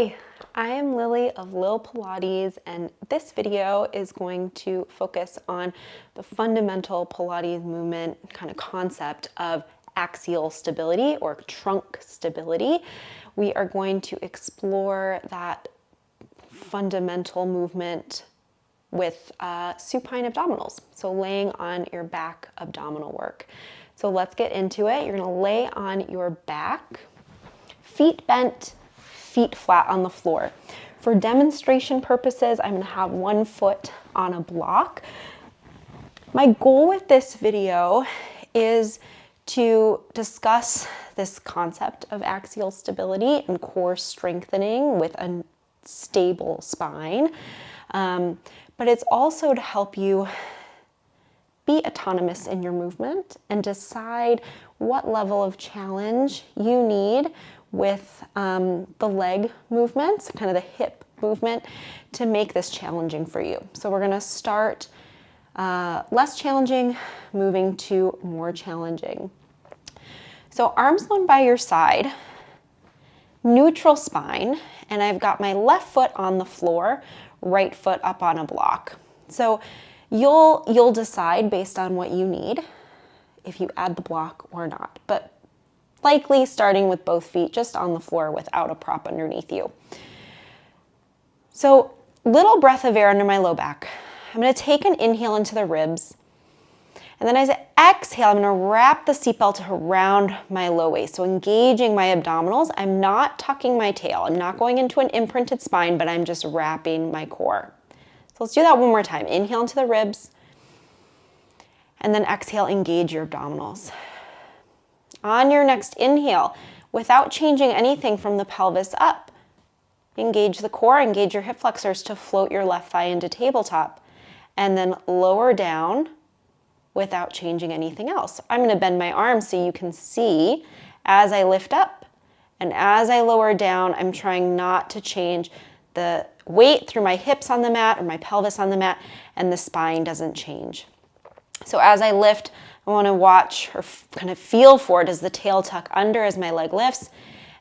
Hi, I am Lily of Lil Pilates, and this video is going to focus on the fundamental Pilates movement kind of concept of axial stability or trunk stability. We are going to explore that fundamental movement with supine abdominals, so laying on your back abdominal work. So let's get into it. You're going to lay on your back, feet bent, feet flat on the floor. For demonstration purposes, I'm going to have one foot on a block. My goal with this video is to discuss this concept of axial stability and core strengthening with a stable spine. But it's also to help you be autonomous in your movement and decide what level of challenge you need with the leg movements, kind of the hip movement, to make this challenging for you. So we're gonna start less challenging, moving to more challenging. So arms long by your side, neutral spine, and I've got my left foot on the floor, right foot up on a block. So you'll decide based on what you need if you add the block or not, but likely starting with both feet just on the floor without a prop underneath you. So little breath of air under my low back. I'm going to take an inhale into the ribs, and then as I exhale, I'm going to wrap the seatbelt around my low waist. So engaging my abdominals, I'm not tucking my tail. I'm not going into an imprinted spine, but I'm just wrapping my core. So let's do that one more time. Inhale into the ribs, and then exhale, engage your abdominals. On your next inhale, without changing anything from the pelvis up, engage the core, engage your hip flexors to float your left thigh into tabletop, and then lower down without changing anything else. I'm going to bend my arms so you can see as I lift up, and as I lower down, I'm trying not to change the weight through my hips on the mat or my pelvis on the mat, and the spine doesn't change. So as I lift, I want to watch or kind of feel for, does the tail tuck under as my leg lifts?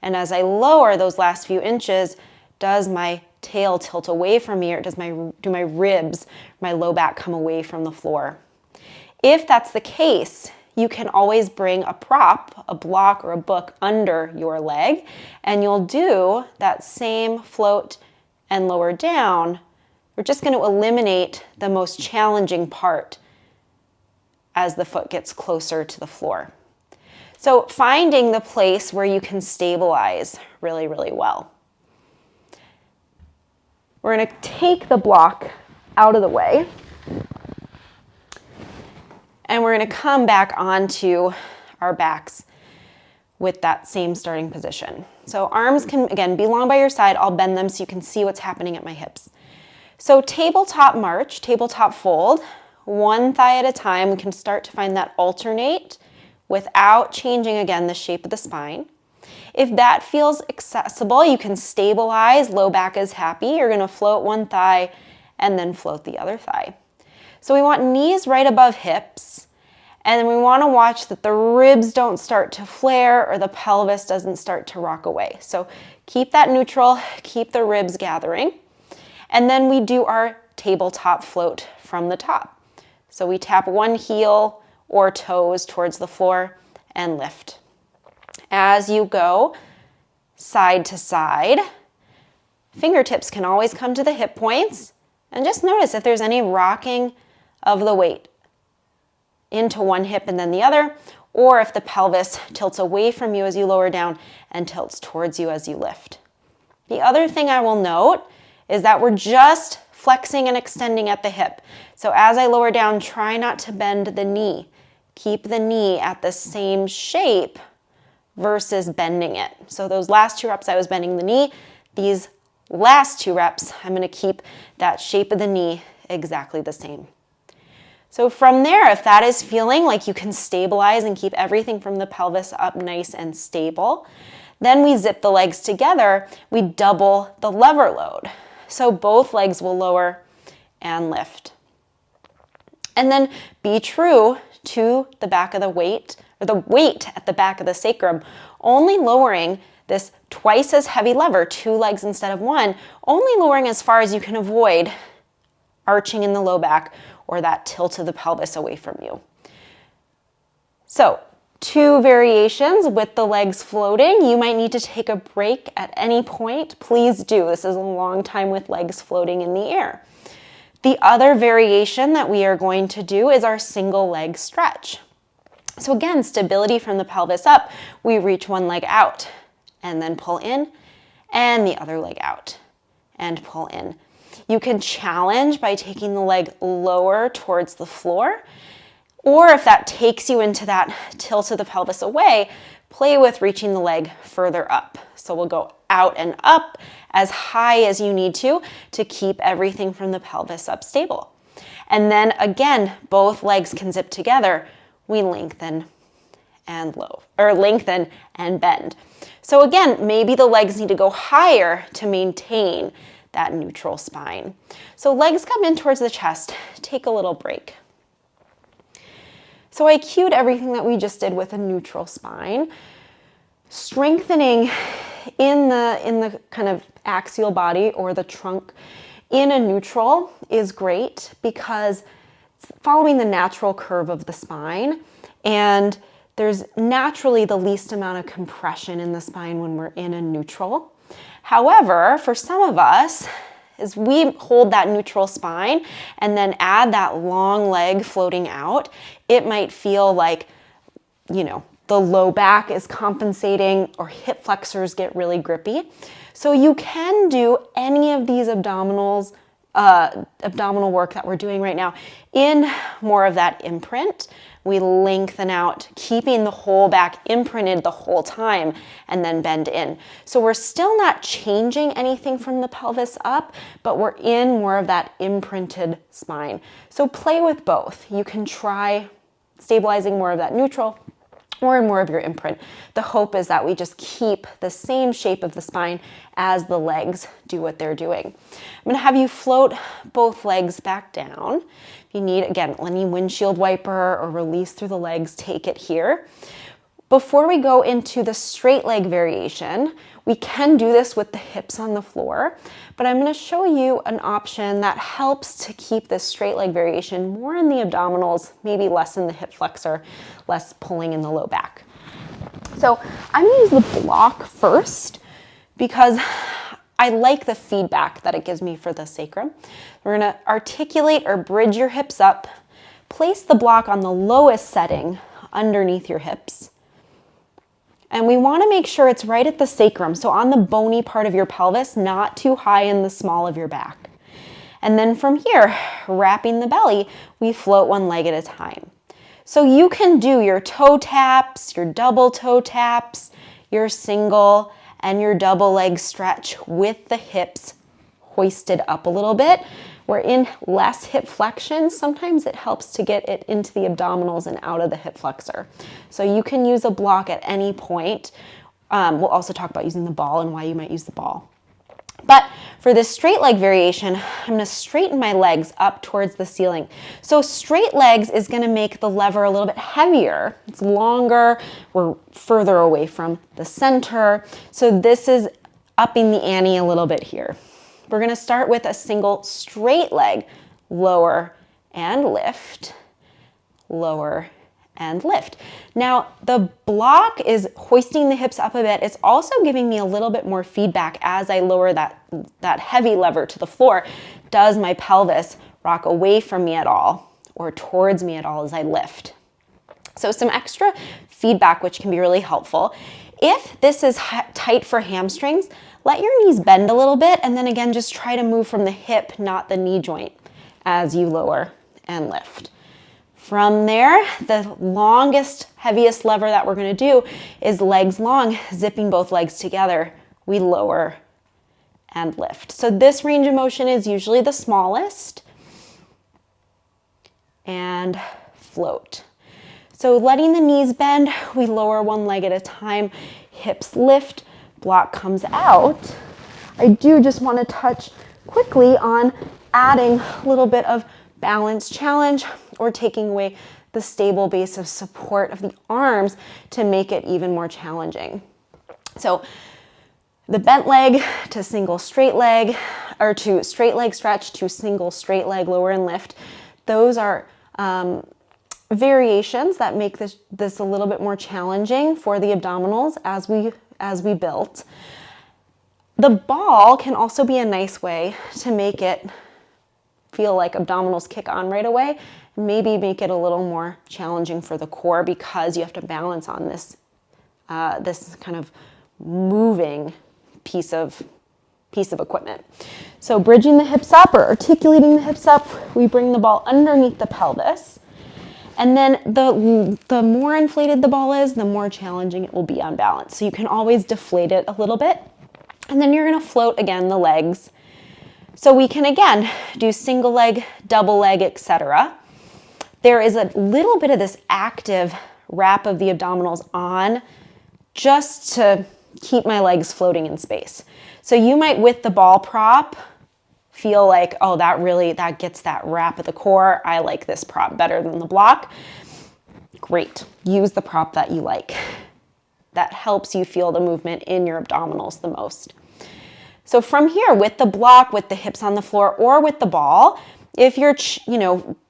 And as I lower those last few inches, does my tail tilt away from me, or do my ribs, my low back come away from the floor? If that's the case, you can always bring a prop, a block or a book under your leg, and you'll do that same float and lower down. We're just going to eliminate the most challenging part as the foot gets closer to the floor. So finding the place where you can stabilize really, really well. We're going to take the block out of the way, and we're going to come back onto our backs with that same starting position. So arms can, again, be long by your side. I'll bend them so you can see what's happening at my hips. So tabletop march, tabletop fold, one thigh at a time. We can start to find that alternate without changing, again, the shape of the spine. If that feels accessible, you can stabilize, low back is happy. You're going to float one thigh and then float the other thigh. So we want knees right above hips, and then we want to watch that the ribs don't start to flare or the pelvis doesn't start to rock away. So keep that neutral, keep the ribs gathering, and then we do our tabletop float from the top. So we tap one heel or toes towards the floor and lift. As you go side to side, fingertips can always come to the hip points, and just notice if there's any rocking of the weight into one hip and then the other, or if the pelvis tilts away from you as you lower down and tilts towards you as you lift. The other thing I will note is that we're just flexing and extending at the hip. So as I lower down, try not to bend the knee. Keep the knee at the same shape versus bending it. So those last two reps I was bending the knee. These last two reps, I'm going to keep that shape of the knee exactly the same. So from there, if that is feeling like you can stabilize and keep everything from the pelvis up nice and stable, then we zip the legs together. We double the lever load. So both legs will lower and lift. And then be true to the back of the weight, or the weight at the back of the sacrum, only lowering this twice as heavy lever, 2 legs instead of 1, only lowering as far as you can avoid arching in the low back or that tilt of the pelvis away from you. So 2 variations with the legs floating. You might need to take a break at any point. Please do. This is a long time with legs floating in the air. The other variation that we are going to do is our single leg stretch. So again, stability from the pelvis up. We reach one leg out and then pull in, and the other leg out and pull in. You can challenge by taking the leg lower towards the floor, or if that takes you into that tilt of the pelvis away, play with reaching the leg further up. So we'll go out and up as high as you need to keep everything from the pelvis up stable. And then again, both legs can zip together. We lengthen and lengthen and bend. So again, maybe the legs need to go higher to maintain that neutral spine. So legs come in towards the chest. Take a little break. So I cued everything that we just did with a neutral spine. Strengthening in the kind of axial body or the trunk in a neutral is great because it's following the natural curve of the spine, and there's naturally the least amount of compression in the spine when we're in a neutral. However, for some of us, as we hold that neutral spine and then add that long leg floating out, it might feel like, the low back is compensating or hip flexors get really grippy. So you can do any of these abdominal work that we're doing right now in more of that imprint. We lengthen out, keeping the whole back imprinted the whole time, and then bend in. So we're still not changing anything from the pelvis up, but we're in more of that imprinted spine. So play with both. You can try stabilizing more of that neutral or in more of your imprint. The hope is that we just keep the same shape of the spine as the legs do what they're doing. I'm gonna have you float both legs back down. If you need, again, any windshield wiper or release through the legs, take it here. Before we go into the straight leg variation, we can do this with the hips on the floor, but I'm gonna show you an option that helps to keep this straight leg variation more in the abdominals, maybe less in the hip flexor, less pulling in the low back. So I'm gonna use the block first because I like the feedback that it gives me for the sacrum. We're gonna articulate or bridge your hips up, place the block on the lowest setting underneath your hips. And we want to make sure it's right at the sacrum, so on the bony part of your pelvis, not too high in the small of your back. And then from here, wrapping the belly, we float one leg at a time. So you can do your toe taps, your double toe taps, your single, and your double leg stretch with the hips hoisted up a little bit. We're in less hip flexion. Sometimes it helps to get it into the abdominals and out of the hip flexor. So you can use a block at any point. We'll also talk about using the ball and why you might use the ball. But for this straight leg variation, I'm gonna straighten my legs up towards the ceiling. So straight legs is gonna make the lever a little bit heavier. It's longer, we're further away from the center. So this is upping the ante a little bit here. We're gonna start with a single straight leg, lower and lift, lower and lift. Now, the block is hoisting the hips up a bit. It's also giving me a little bit more feedback as I lower that heavy lever to the floor. Does my pelvis rock away from me at all or towards me at all as I lift? So some extra feedback, which can be really helpful. If this is tight for hamstrings, let your knees bend a little bit, and then again, just try to move from the hip, not the knee joint, as you lower and lift. From there, the longest, heaviest lever that we're gonna do is legs long, zipping both legs together. We lower and lift. So this range of motion is usually the smallest. And float. So letting the knees bend, we lower one leg at a time, hips lift, block comes out. I do just want to touch quickly on adding a little bit of balance challenge or taking away the stable base of support of the arms to make it even more challenging. So the bent leg to single straight leg, or to straight leg stretch to single straight leg lower and lift. Those are variations that make this a little bit more challenging for the abdominals as we built. The ball can also be a nice way to make it feel like abdominals kick on right away, maybe make it a little more challenging for the core because you have to balance on this this kind of moving piece of equipment. So bridging the hips up or articulating the hips up, we bring the ball underneath the pelvis. And then the more inflated the ball is, the more challenging it will be on balance. So you can always deflate it a little bit. And then you're gonna float again the legs. So we can again do single leg, double leg, etc. There is a little bit of this active wrap of the abdominals on just to keep my legs floating in space. So you might, with the ball prop, feel like, oh, that gets that wrap of the core. I like this prop better than the block. Great, use the prop that you like. That helps you feel the movement in your abdominals the most. So from here, with the block, with the hips on the floor, or with the ball, if you're,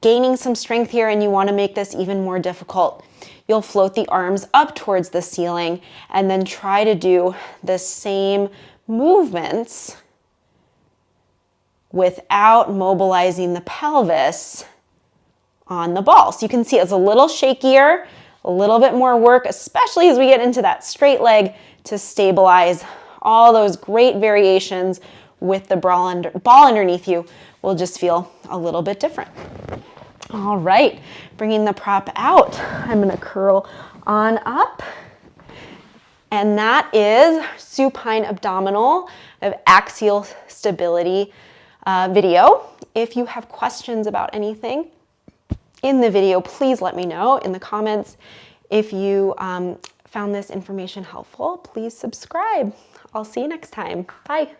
gaining some strength here and you want to make this even more difficult, you'll float the arms up towards the ceiling and then try to do the same movements without mobilizing the pelvis on the ball. So you can see it's a little shakier, a little bit more work, especially as we get into that straight leg to stabilize. All those great variations with the ball underneath you will just feel a little bit different. All right, bringing the prop out, I'm gonna curl on up. And that is supine abdominal of axial stability video. If you have questions about anything in the video, please let me know in the comments. If you found this information helpful, please subscribe. I'll see you next time. Bye.